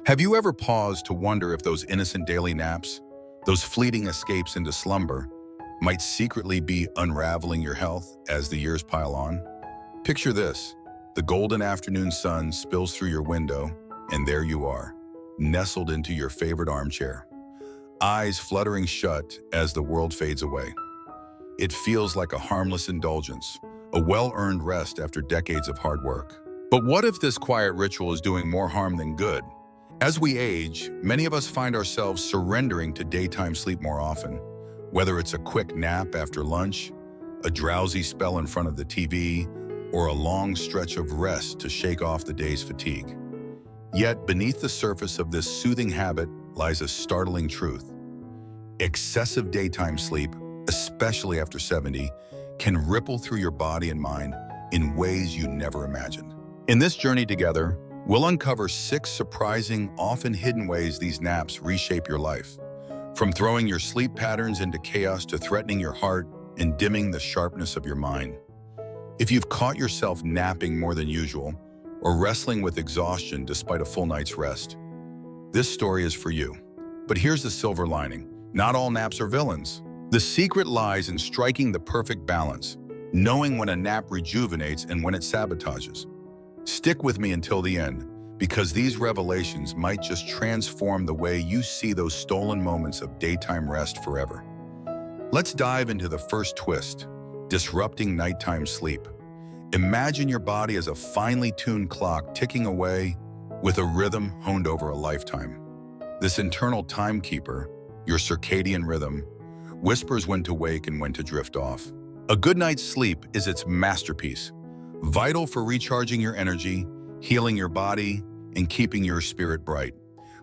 Have you ever paused to wonder if those innocent daily naps, those fleeting escapes into slumber, might secretly be unraveling your health as the years pile on? Picture this. The golden afternoon sun spills through your window, and there you are, nestled into your favorite armchair, eyes fluttering shut as the world fades away. It feels like a harmless indulgence, a well-earned rest after decades of hard work. But what if this quiet ritual is doing more harm than good? As we age, many of us find ourselves surrendering to daytime sleep more often, whether it's a quick nap after lunch, a drowsy spell in front of the TV, or a long stretch of rest to shake off the day's fatigue. Yet, beneath the surface of this soothing habit lies a startling truth. Excessive daytime sleep, especially after 70, can ripple through your body and mind in ways you never imagined. In this journey together, we'll uncover 6 surprising, often hidden ways these naps reshape your life. From throwing your sleep patterns into chaos to threatening your heart and dimming the sharpness of your mind. If you've caught yourself napping more than usual or wrestling with exhaustion despite a full night's rest, this story is for you. But here's the silver lining. Not all naps are villains. The secret lies in striking the perfect balance, knowing when a nap rejuvenates and when it sabotages. Stick with me until the end, because these revelations might just transform the way you see those stolen moments of daytime rest forever. Let's dive into the first twist, disrupting nighttime sleep. Imagine your body as a finely tuned clock ticking away with a rhythm honed over a lifetime. This internal timekeeper, your circadian rhythm, whispers when to wake and when to drift off. A good night's sleep is its masterpiece, vital for recharging your energy, healing your body, and keeping your spirit bright.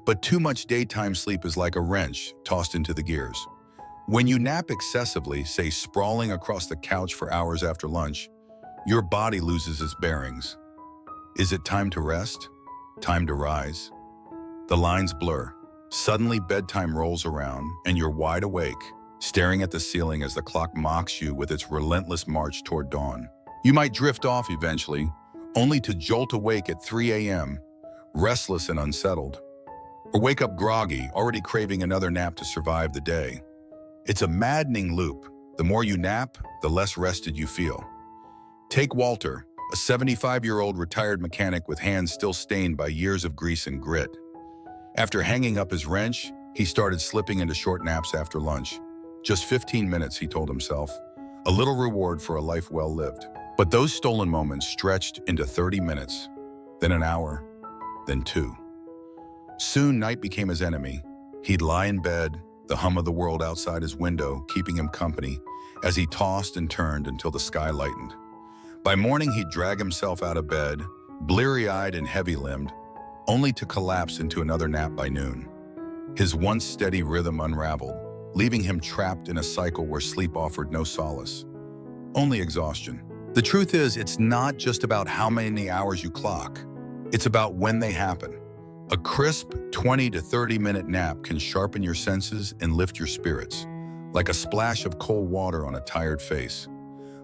But too much daytime sleep is like a wrench tossed into the gears. When you nap excessively, say sprawling across the couch for hours after lunch, your body loses its bearings. Is it time to rest? Time to rise? The lines blur. Suddenly bedtime rolls around and you're wide awake, staring at the ceiling as the clock mocks you with its relentless march toward dawn. You might drift off eventually, only to jolt awake at 3 a.m., restless and unsettled, or wake up groggy, already craving another nap to survive the day. It's a maddening loop. The more you nap, the less rested you feel. Take Walter, a 75-year-old retired mechanic with hands still stained by years of grease and grit. After hanging up his wrench, he started slipping into short naps after lunch. Just 15 minutes, he told himself, a little reward for a life well lived. But those stolen moments stretched into 30 minutes, then an hour, then 2. Soon night became his enemy. He'd lie in bed, the hum of the world outside his window keeping him company as he tossed and turned until the sky lightened. By morning, he'd drag himself out of bed, bleary-eyed and heavy-limbed, only to collapse into another nap by noon. His once steady rhythm unraveled, leaving him trapped in a cycle where sleep offered no solace, only exhaustion. The truth is, it's not just about how many hours you clock. It's about when they happen. A crisp 20 to 30-minute nap can sharpen your senses and lift your spirits, like a splash of cold water on a tired face.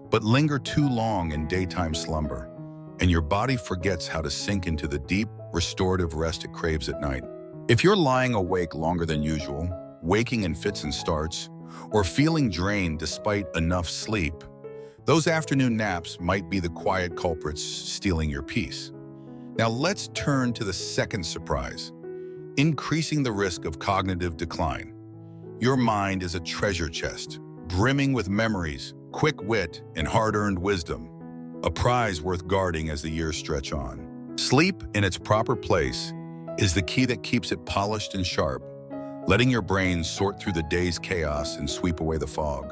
But linger too long in daytime slumber, and your body forgets how to sink into the deep, restorative rest it craves at night. If you're lying awake longer than usual, waking in fits and starts, or feeling drained despite enough sleep, those afternoon naps might be the quiet culprits stealing your peace. Now let's turn to the second surprise, increasing the risk of cognitive decline. Your mind is a treasure chest, brimming with memories, quick wit, and hard-earned wisdom, a prize worth guarding as the years stretch on. Sleep in its proper place is the key that keeps it polished and sharp, letting your brain sort through the day's chaos and sweep away the fog.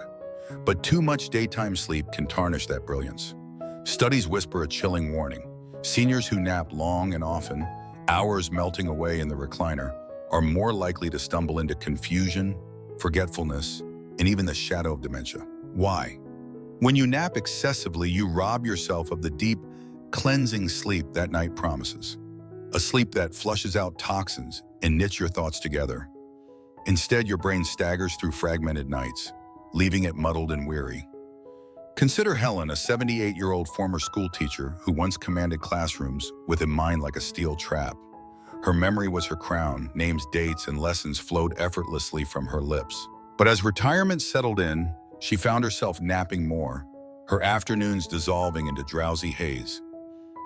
But too much daytime sleep can tarnish that brilliance. Studies whisper a chilling warning. Seniors who nap long and often, hours melting away in the recliner, are more likely to stumble into confusion, forgetfulness, and even the shadow of dementia. Why? When you nap excessively, you rob yourself of the deep, cleansing sleep that night promises. A sleep that flushes out toxins and knits your thoughts together. Instead, your brain staggers through fragmented nights, leaving it muddled and weary. Consider Helen, a 78-year-old former school teacher who once commanded classrooms with a mind like a steel trap. Her memory was her crown, names, dates, and lessons flowed effortlessly from her lips. But as retirement settled in, she found herself napping more, her afternoons dissolving into drowsy haze.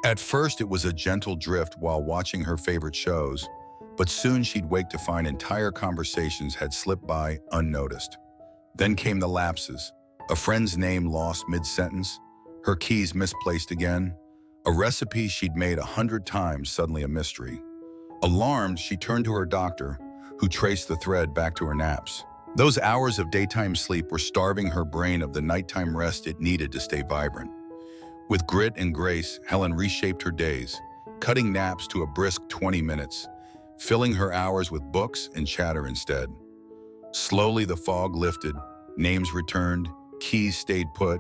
At first, it was a gentle drift while watching her favorite shows, but soon she'd wake to find entire conversations had slipped by unnoticed. Then came the lapses, a friend's name lost mid-sentence, her keys misplaced again, a recipe she'd made 100 times suddenly a mystery. Alarmed, she turned to her doctor, who traced the thread back to her naps. Those hours of daytime sleep were starving her brain of the nighttime rest it needed to stay vibrant. With grit and grace, Helen reshaped her days, cutting naps to a brisk 20 minutes, filling her hours with books and chatter instead. Slowly the fog lifted, names returned, keys stayed put,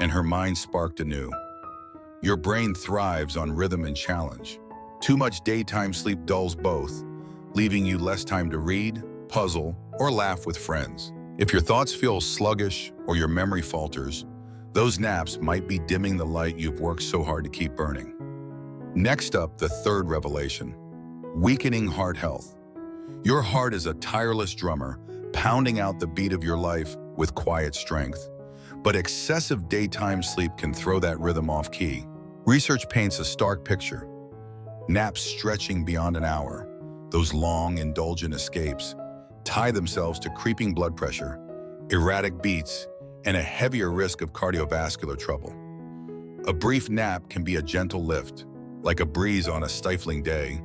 and her mind sparked anew. Your brain thrives on rhythm and challenge. Too much daytime sleep dulls both, leaving you less time to read, puzzle, or laugh with friends. If your thoughts feel sluggish or your memory falters, those naps might be dimming the light you've worked so hard to keep burning. Next up, the third revelation: weakening heart health. Your heart is a tireless drummer, pounding out the beat of your life with quiet strength. But excessive daytime sleep can throw that rhythm off key. Research paints a stark picture. Naps stretching beyond an hour, those long, indulgent escapes, tie themselves to creeping blood pressure, erratic beats, and a heavier risk of cardiovascular trouble. A brief nap can be a gentle lift, like a breeze on a stifling day,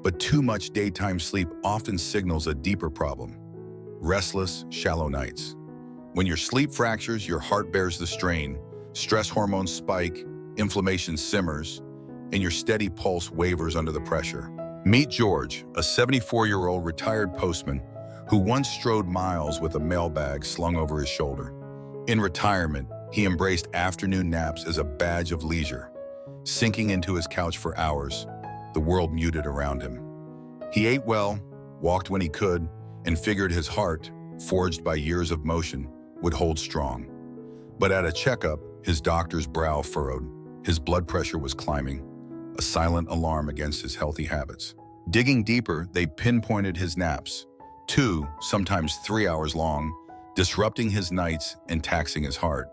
but too much daytime sleep often signals a deeper problem: restless, shallow nights. When your sleep fractures, your heart bears the strain, stress hormones spike, inflammation simmers, and your steady pulse wavers under the pressure. Meet George, a 74-year-old retired postman who once strode miles with a mailbag slung over his shoulder. In retirement, he embraced afternoon naps as a badge of leisure, sinking into his couch for hours, the world muted around him. He ate well, walked when he could, and figured his heart, forged by years of motion, would hold strong. But at a checkup, his doctor's brow furrowed. His blood pressure was climbing, a silent alarm against his healthy habits. Digging deeper, they pinpointed his naps, 2, sometimes 3 hours long, disrupting his nights and taxing his heart.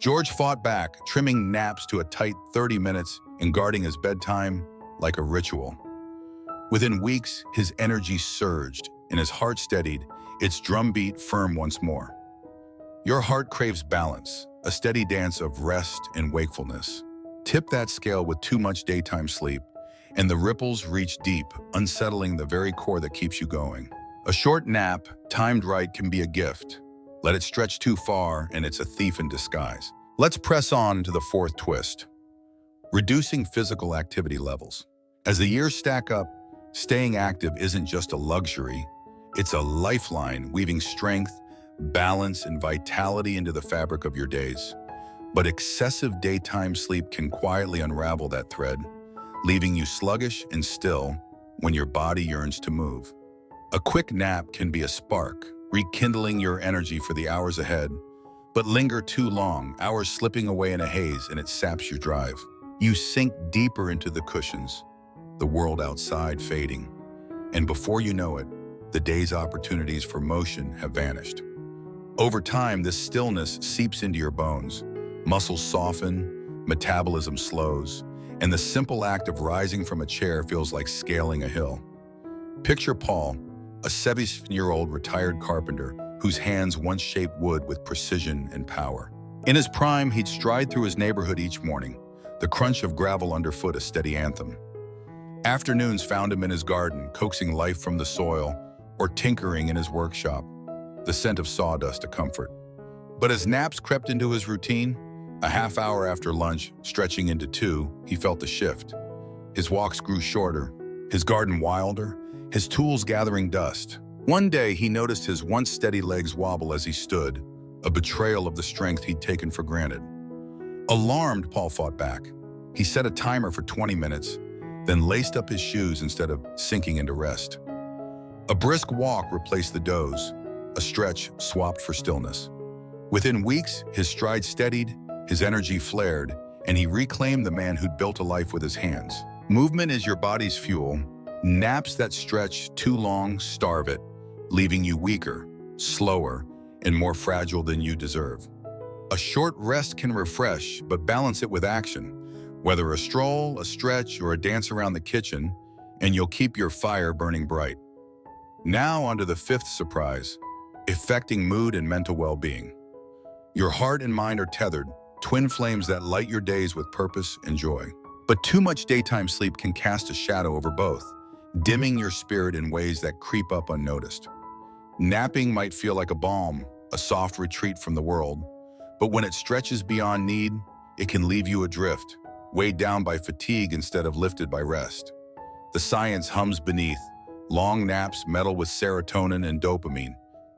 George fought back, trimming naps to a tight 30 minutes and guarding his bedtime like a ritual. Within weeks, his energy surged and his heart steadied, its drumbeat firm once more. Your heart craves balance, a steady dance of rest and wakefulness. Tip that scale with too much daytime sleep, and the ripples reach deep, unsettling the very core that keeps you going. A short nap, timed right, can be a gift. Let it stretch too far, and it's a thief in disguise. Let's press on to the fourth twist: reducing physical activity levels. As the years stack up, staying active isn't just a luxury, it's a lifeline, weaving strength, balance, and vitality into the fabric of your days. But excessive daytime sleep can quietly unravel that thread, leaving you sluggish and still when your body yearns to move. A quick nap can be a spark, rekindling your energy for the hours ahead, but linger too long, hours slipping away in a haze, and it saps your drive. You sink deeper into the cushions, the world outside fading, and before you know it, the day's opportunities for motion have vanished. Over time, this stillness seeps into your bones. Muscles soften, metabolism slows, and the simple act of rising from a chair feels like scaling a hill. Picture Paul, a 70-year-old retired carpenter whose hands once shaped wood with precision and power. In his prime, he'd stride through his neighborhood each morning, the crunch of gravel underfoot a steady anthem. Afternoons found him in his garden, coaxing life from the soil, or tinkering in his workshop, the scent of sawdust a comfort. But as naps crept into his routine, a half hour after lunch, stretching into 2, he felt the shift. His walks grew shorter, his garden wilder, his tools gathering dust. One day, he noticed his once steady legs wobble as he stood, a betrayal of the strength he'd taken for granted. Alarmed, Paul fought back. He set a timer for 20 minutes, then laced up his shoes instead of sinking into rest. A brisk walk replaced the doze, a stretch swapped for stillness. Within weeks, his stride steadied, his energy flared, and he reclaimed the man who'd built a life with his hands. Movement is your body's fuel, Naps that stretch too long starve it, leaving you weaker, slower, and more fragile than you deserve. A short rest can refresh, but balance it with action. Whether a stroll, a stretch, or a dance around the kitchen, and you'll keep your fire burning bright. Now onto the fifth surprise, affecting mood and mental well-being. Your heart and mind are tethered, twin flames that light your days with purpose and joy. But too much daytime sleep can cast a shadow over both, dimming your spirit in ways that creep up unnoticed. Napping might feel like a balm, a soft retreat from the world, but when it stretches beyond need, it can leave you adrift, weighed down by fatigue instead of lifted by rest. The science hums beneath. Long naps meddle with serotonin and dopamine,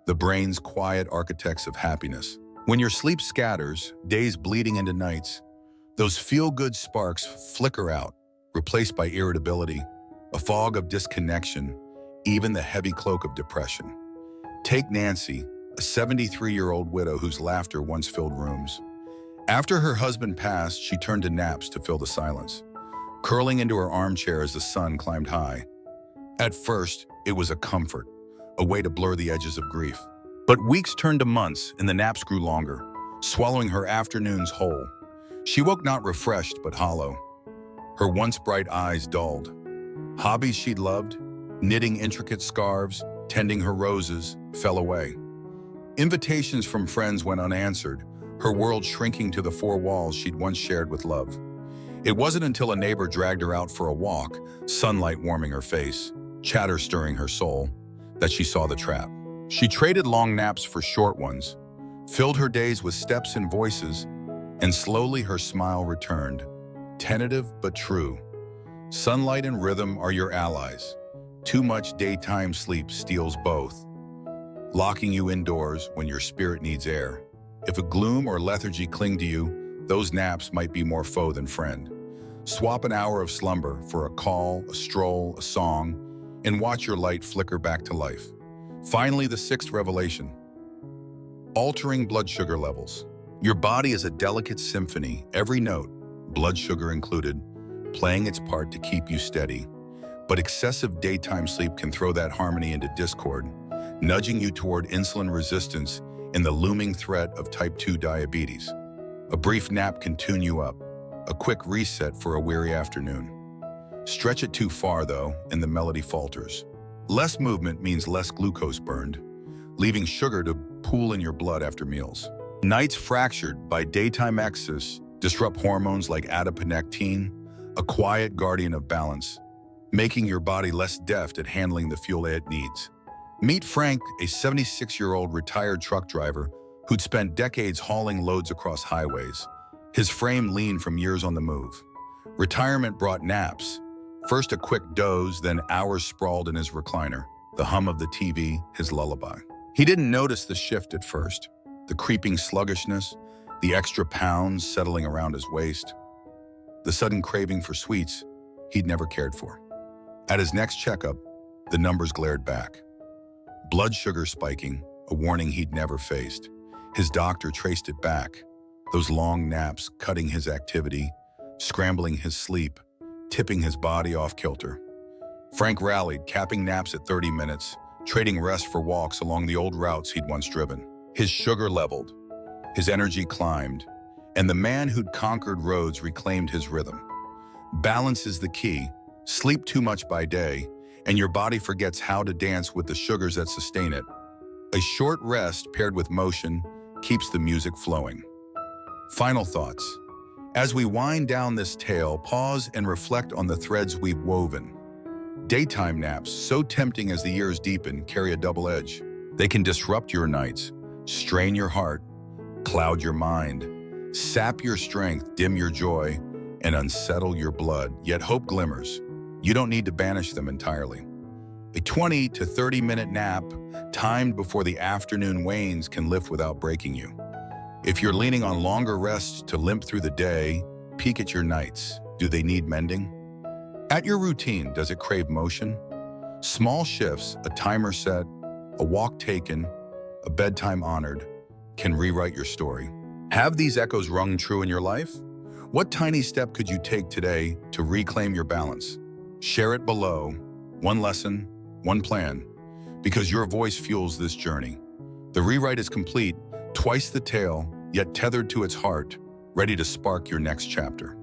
the brain's quiet architects of happiness. When your sleep scatters, days bleeding into nights, those feel-good sparks flicker out, replaced by irritability, a fog of disconnection, even the heavy cloak of depression. Take Nancy, a 73-year-old widow whose laughter once filled rooms. After her husband passed, she turned to naps to fill the silence, curling into her armchair as the sun climbed high. At first, it was a comfort, a way to blur the edges of grief. But weeks turned to months, and the naps grew longer, swallowing her afternoons whole. She woke not refreshed, but hollow. Her once bright eyes dulled. Hobbies she'd loved, knitting intricate scarves, tending her roses, fell away. Invitations from friends went unanswered, her world shrinking to the four walls she'd once shared with love. It wasn't until a neighbor dragged her out for a walk, sunlight warming her face, chatter stirring her soul, that she saw the trap. She traded long naps for short ones, filled her days with steps and voices, and slowly her smile returned, tentative but true. Sunlight and rhythm are your allies. Too much daytime sleep steals both, locking you indoors when your spirit needs air. If a gloom or lethargy cling to you, those naps might be more foe than friend. Swap an hour of slumber for a call, a stroll, a song, and watch your light flicker back to life. Finally, the sixth revelation. Altering blood sugar levels. Your body is a delicate symphony, every note, blood sugar included, playing its part to keep you steady. But excessive daytime sleep can throw that harmony into discord, nudging you toward insulin resistance and the looming threat of type 2 diabetes. A brief nap can tune you up, a quick reset for a weary afternoon. Stretch it too far, though, and the melody falters. Less movement means less glucose burned, leaving sugar to pool in your blood after meals. Nights fractured by daytime excess disrupt hormones like adiponectin, a quiet guardian of balance, making your body less deft at handling the fuel it needs. Meet Frank, a 76-year-old retired truck driver who'd spent decades hauling loads across highways. His frame lean from years on the move. Retirement brought naps, first a quick doze, then hours sprawled in his recliner, the hum of the TV, his lullaby. He didn't notice the shift at first, the creeping sluggishness, the extra pounds settling around his waist, the sudden craving for sweets he'd never cared for. At his next checkup, the numbers glared back. Blood sugar spiking, a warning he'd never faced. His doctor traced it back, those long naps cutting his activity, scrambling his sleep, tipping his body off kilter. Frank rallied, capping naps at 30 minutes, trading rest for walks along the old routes he'd once driven. His sugar leveled, his energy climbed, and the man who'd conquered roads reclaimed his rhythm. Balance is the key. Sleep too much by day, and your body forgets how to dance with the sugars that sustain it. A short rest paired with motion keeps the music flowing. Final thoughts. As we wind down this tale, pause and reflect on the threads we've woven. Daytime naps, so tempting as the years deepen, carry a double edge. They can disrupt your nights, strain your heart, cloud your mind, sap your strength, dim your joy, and unsettle your blood. Yet hope glimmers. You don't need to banish them entirely. A 20 to 30-minute nap, timed before the afternoon wanes, can lift without breaking you. If you're leaning on longer rests to limp through the day, peek at your nights. Do they need mending? At your routine, does it crave motion? Small shifts, a timer set, a walk taken, a bedtime honored, can rewrite your story. Have these echoes rung true in your life? What tiny step could you take today to reclaim your balance? Share it below, one lesson, one plan, because your voice fuels this journey. The rewrite is complete, twice the tale, yet tethered to its heart, ready to spark your next chapter.